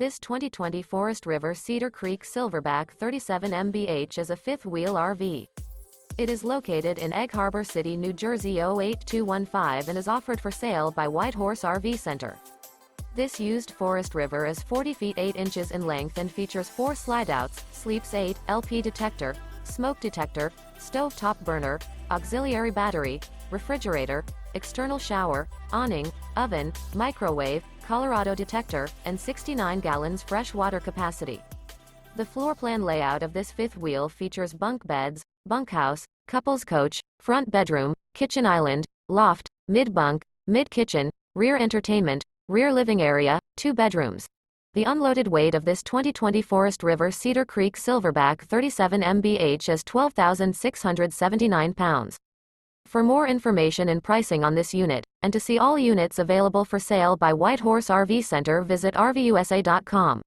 This 2020 Forest River Cedar Creek Silverback 37 mph is a fifth-wheel RV. It is located in Egg Harbor City, New Jersey 08215 and is offered for sale by White Horse RV Center. This used Forest River is 40 feet 8 inches in length and features 4 slideouts, sleeps 8, LP detector, smoke detector, stovetop burner, auxiliary battery, refrigerator, external shower, awning, oven, microwave, Colorado detector, and 69 gallons fresh water capacity. The floor plan layout of this fifth wheel features bunk beds, bunkhouse, couples coach, front bedroom, kitchen island, loft, mid-bunk, mid-kitchen, rear entertainment, rear living area, 2 bedrooms. The unloaded weight of this 2020 Forest River Cedar Creek Silverback 37 mph is 12,679 pounds. For more information and pricing on this unit, and to see all units available for sale by White Horse RV Center, visit RVUSA.com.